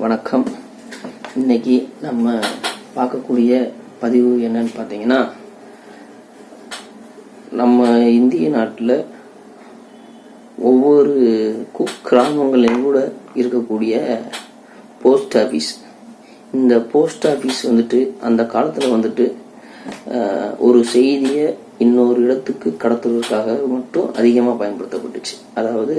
வணக்கம். இன்னைக்கு நம்ம பார்க்கக்கூடிய பதிவு என்னன்னு பார்த்தீங்கன்னா, நம்ம இந்திய நாட்டில் ஒவ்வொரு குக்கிராமங்களையும் கூட இருக்கக்கூடிய போஸ்ட் ஆஃபீஸ். இந்த போஸ்ட் ஆஃபீஸ் அந்த காலத்தில் ஒரு செய்தியை இன்னொரு இடத்துக்கு கடத்துவதற்காக மட்டும் அதிகமாக பயன்படுத்தப்பட்டுச்சு. அதாவது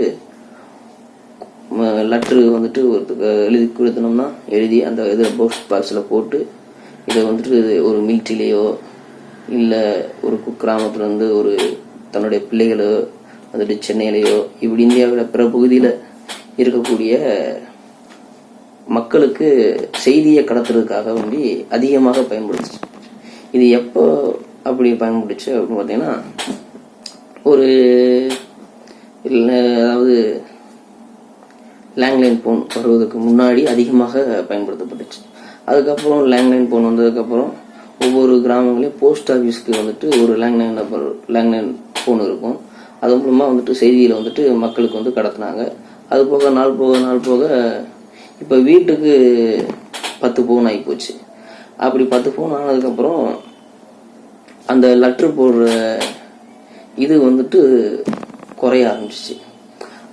லெட்ரு ஒருத்தருக்கு எழுதி கொடுத்தனோம்னா எழுதி அந்த இதில் போஸ்ட் பாக்ஸில் போட்டு இதை ஒரு மிலிட்ரிலேயோ இல்லை ஒரு குக்கிராமத்துலேருந்து ஒரு தன்னுடைய பிள்ளைகளோ சென்னையிலையோ இப்படி இந்தியாவில் பிற பகுதியில் இருக்கக்கூடிய மக்களுக்கு செய்தியை கடத்துறதுக்காக அதிகமாக பயன்படுத்துச்சு. இது எப்போ அப்படி பயன்படுச்சு அப்படின்னு பார்த்தீங்கன்னா, அதாவது லேண்ட்லைன் ஃபோன் வருவதற்கு முன்னாடி அதிகமாக பயன்படுத்தப்பட்டுச்சு. அதுக்கப்புறம் லேண்ட்லைன் ஃபோன் வந்ததுக்கப்புறம் ஒவ்வொரு கிராமங்களையும் போஸ்ட் ஆஃபீஸ்க்கு ஒரு லேண்ட்லைன் ஃபோன் இருக்கும். அது மூலமாக செய்தியில் மக்களுக்கு கடத்தினாங்க. அது போக நாள் போக இப்போ வீட்டுக்கு 10 ஃபோன் ஆகி போச்சு. அப்படி 10 ஃபோன் ஆனதுக்கப்புறம் அந்த லெட்ரு போடுற இது குறைய ஆரம்பிச்சிச்சு.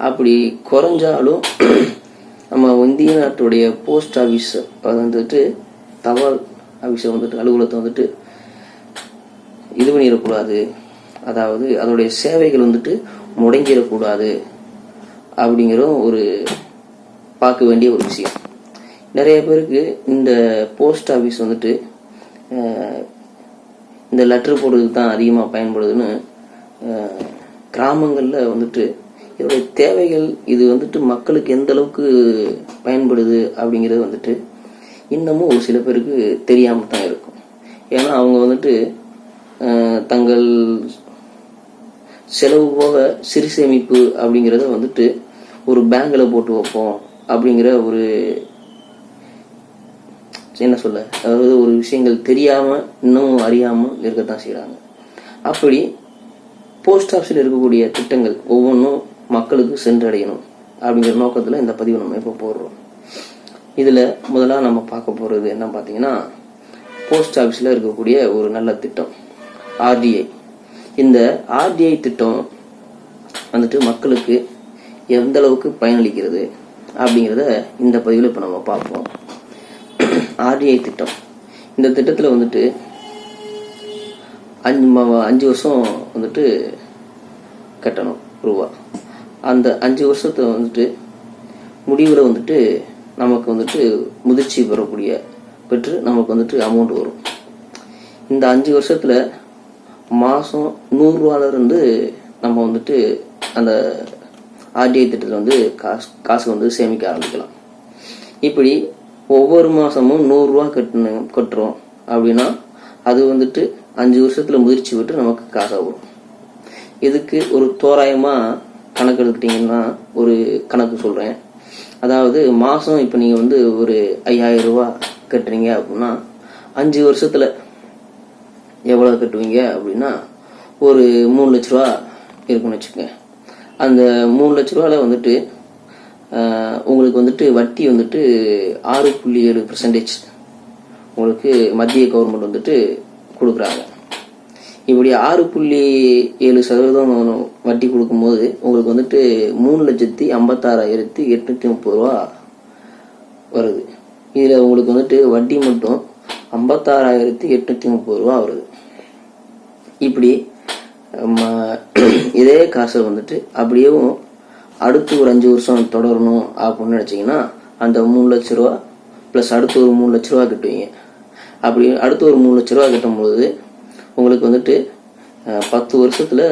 அப்படி குறைஞ்சாலும் நம்ம இந்திய நாட்டுடைய போஸ்ட் ஆஃபீஸ் தபால் ஆஃபீஸை அலுவலகத்தை இது பண்ணிடக்கூடாது, அதாவது அதோடைய சேவைகள் முடங்கிடக்கூடாது அப்படிங்கிற ஒரு பார்க்க வேண்டிய ஒரு விஷயம். நிறைய பேருக்கு இந்த போஸ்ட் ஆஃபீஸ் இந்த லெட்ரு போடுறதுக்கு தான் அதிகமாக பயன்படுதுன்னு கிராமங்களில் இதோடைய தேவைகள் இது மக்களுக்கு எந்த அளவுக்கு பயன்படுது அப்படிங்கிறது இன்னமும் ஒரு சில பேருக்கு தெரியாமல் தான் இருக்கும். ஏன்னா அவங்க தங்கள் செலவு போக சிறு சேமிப்பு அப்படிங்கிறத ஒரு பேங்கில் போட்டு வைப்போம் அப்படிங்கிற ஒரு என்ன சொல்ல, அதாவது ஒரு விஷயங்கள் தெரியாமல் இன்னும் அறியாமல் இருக்கத்தான் செய்கிறாங்க. அப்படி போஸ்ட் ஆஃபீஸில் இருக்கக்கூடிய திட்டங்கள் ஒவ்வொன்றும் மக்களுக்கு சென்றடையணும் அப்படிங்கிற நோக்கத்தில் இந்த பதிவு நம்ம இப்போ போடுறோம். இதில் முதலாக நம்ம பார்க்க போகிறது என்ன பார்த்தீங்கன்னா, போஸ்ட் ஆஃபீஸில் இருக்கக்கூடிய ஒரு நல்ல திட்டம் ஆர்டிஐ. இந்த ஆர்டிஐ திட்டம் மக்களுக்கு எந்த அளவுக்கு பயனளிக்கிறது அப்படிங்கிறத இந்த பதிவில் இப்போ நம்ம பார்ப்போம். ஆர்டிஐ திட்டம், இந்த திட்டத்தில் 5 வருஷம் கட்டணும் ரூபா. அந்த 5 வருஷத்தை முடிவில் நமக்கு முதிர்ச்சி பெற்று நமக்கு அமௌண்ட் வரும். இந்த 5 வருஷத்தில் மாதம் 100 ரூபாயிலிருந்து நம்ம அந்த ஆர்டிஐ திட்டத்தில் காசு சேமிக்க ஆரம்பிக்கலாம். இப்படி ஒவ்வொரு மாதமும் 100 ரூபா கட்டுறோம் அப்படின்னா அது 5 வருஷத்தில் முதிர்ச்சி பெற்று நமக்கு காசாக வரும். இதுக்கு ஒரு தோராயமாக கணக்கு எடுத்துக்கிட்டிங்கன்னா ஒரு கணக்கு சொல்கிறேன். அதாவது மாதம் இப்போ நீங்கள் ஒரு 5000 ரூபா கட்டுறீங்க அப்படின்னா 5 வருஷத்தில் எவ்வளோ கட்டுவீங்க அப்படின்னா ஒரு 3 லட்ச ரூபா இருக்குன்னு வச்சுக்கோங்க. அந்த 3 லட்ச ரூபாவில் உங்களுக்கு வட்டி 6.7% உங்களுக்கு மத்திய கவர்மெண்ட் கொடுக்குறாங்க. இப்படி 6.7% வட்டி கொடுக்கும்போது உங்களுக்கு 3,56,830 ரூபா வருது. இதில் உங்களுக்கு வட்டி மட்டும் 56,830 ரூபா வருது. இப்படி இதே காசை அப்படியே அடுத்து ஒரு 5 வருஷம் தொடரணும் அப்படின்னு நினச்சிங்கன்னா அந்த 3 லட்ச ரூபா ப்ளஸ் அடுத்து ஒரு 3 லட்ச ரூபா கட்டுவீங்க. அப்படி அடுத்து ஒரு 3 லட்ச ரூபா கட்டும்போது உங்களுக்கு 10 வருஷத்தில்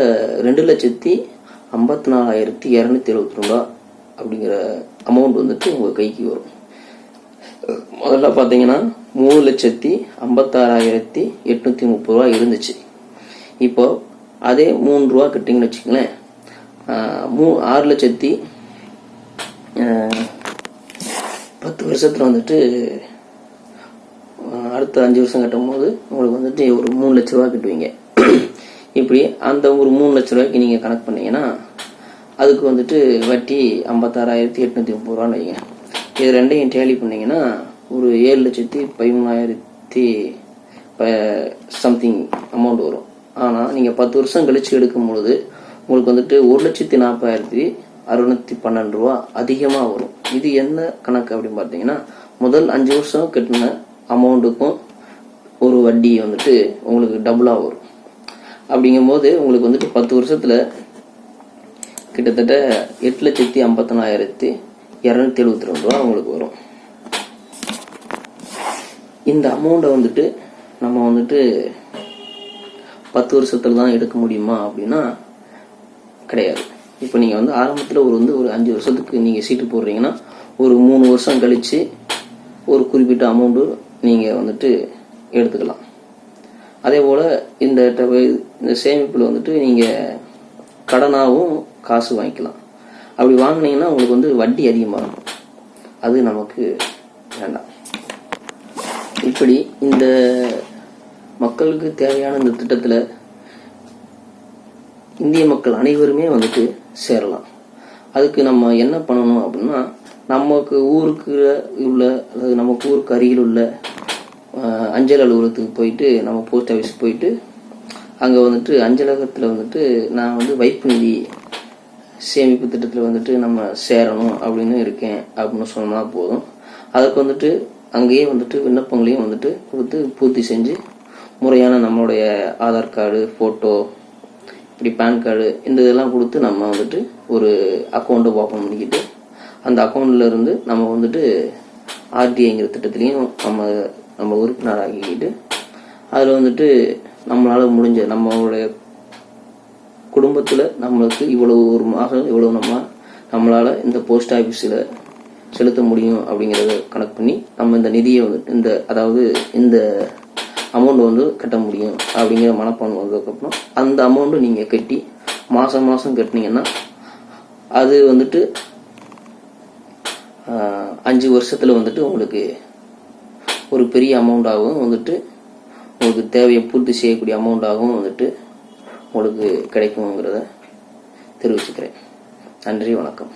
2,54,270 ரூபா அப்படிங்கிற அமௌண்ட் உங்கள் கைக்கு வரும். முதல்ல பார்த்தீங்கன்னா 3,56,830 ரூபா இருந்துச்சு. இப்போ அதே 3 ரூபா கட்டிங்கன்னு வச்சுக்கங்களேன், 6,00,000 10 வருஷத்தில் அடுத்த 5 வருஷம் கட்டும் போது உங்களுக்கு ஒரு 3 லட்ச ரூபா கட்டுவீங்க. இப்படி அந்த ஒரு 3 லட்ச ரூபாய்க்கு நீங்கள் கணக்கு பண்ணீங்கன்னா அதுக்கு வட்டி 56,830 ரூபான்னு வைங்க. இது ரெண்டையும் டேலி பண்ணிங்கன்னா ஒரு 7,13,000 சம்திங் அமௌண்ட் வரும். ஆனால் நீங்கள் 10 வருஷம் கழித்து எடுக்கும்பொழுது உங்களுக்கு வந்துட்டு 1,40,612 ரூபா அதிகமாக வரும். இது என்ன கணக்கு அப்படின்னு பார்த்தீங்கன்னா, முதல் 5 வருஷம் கட்டின அமௌண்ட்டுக்கும் ஒரு வட்டி வந்துட்டு உங்களுக்கு டபுளாக வரும். அப்படிங்கும்போது உங்களுக்கு வந்துட்டு 10 வருஷத்தில் கிட்டத்தட்ட 8,54,272 ரூபா உங்களுக்கு வரும். இந்த அமௌண்ட்டை வந்துட்டு நம்ம வந்துட்டு 10 வருஷத்துல தான் எடுக்க முடியுமா அப்படின்னா கிடையாது. இப்போ நீங்கள் வந்து ஆரம்பத்தில் ஒரு 5 வருஷத்துக்கு நீங்கள் சீட்டு போடுறீங்கன்னா ஒரு 3 வருஷம் கழித்து ஒரு குறிப்பிட்ட அமௌண்ட்டு நீங்கள் வந்துட்டு எடுத்துக்கலாம். அதே போல் இந்த சேமிப்பில் வந்துட்டு நீங்கள் கடனாகவும் காசு வாங்கிக்கலாம். அப்படி வாங்கினீங்கன்னா உங்களுக்கு வந்து வட்டி அதிகமாக இருக்கும். அது நமக்கு வேண்டாம். இப்படி இந்த மக்களுக்கு தேவையான இந்த திட்டத்தில் இந்திய மக்கள் அனைவருமே வந்துட்டு சேரலாம். அதுக்கு நம்ம என்ன பண்ணணும் அப்படின்னா, நமக்கு ஊருக்கு உள்ள அதாவது நமக்கு ஊருக்கு அருகில் உள்ள அஞ்சல் அலுவலகத்துக்கு போயிட்டு நம்ம போஸ்ட் ஆஃபீஸ் போயிட்டு அங்கே வந்துட்டு அஞ்சலகத்தில் வந்துட்டு நான் வந்து வைப்பு நிதி சேமிப்பு திட்டத்தில் வந்துட்டு நம்ம சேரணும் அப்படின்னு இருக்கேன் அப்படின்னு சொன்னா போதும். அதுக்கு வந்துட்டு அங்கேயே வந்துட்டு விண்ணப்பங்களையும் வந்துட்டு கொடுத்து பூர்த்தி செஞ்சு முறையான நம்மளுடைய ஆதார் கார்டு, ஃபோட்டோ, இப்படி பேன் கார்டு இந்த இதெல்லாம் கொடுத்து நம்ம வந்துட்டு ஒரு அக்கௌண்ட்டை ஓப்பன் பண்ணிக்கிட்டு அந்த அக்கௌண்ட்ல இருந்து நம்ம வந்துட்டு ஆர்டிஐங்கிற திட்டத்திலையும் நம்ம உறுப்பினர் ஆக்கிக்கிட்டு அதில் வந்துட்டு நம்மளால் முடிஞ்ச நம்மளுடைய குடும்பத்தில் நம்மளுக்கு இவ்வளவு ஒரு மாதம் இவ்வளவு நம்மளால் இந்த போஸ்ட் ஆஃபீஸில் செலுத்த முடியும் அப்படிங்கிறத கணக்கு பண்ணி நம்ம இந்த நிதியை வந்து இந்த அமௌண்ட் வந்து கட்ட முடியும் அப்படிங்கிற மனப்பான்மை வந்ததுக்கப்புறம் அந்த அமௌண்ட்டு நீங்கள் கட்டி மாதம் கட்டினீங்கன்னா அது வந்துட்டு 5 வருஷத்தில் வந்துட்டு உங்களுக்கு ஒரு பெரிய அமௌண்ட்டாகவும் வந்துட்டு உங்களுக்கு தேவையை பூர்த்தி செய்யக்கூடிய அமௌண்ட்டாகவும் வந்துட்டு உங்களுக்கு கிடைக்குங்கிறத தெரிவிச்சுக்கிறேன். நன்றி, வணக்கம்.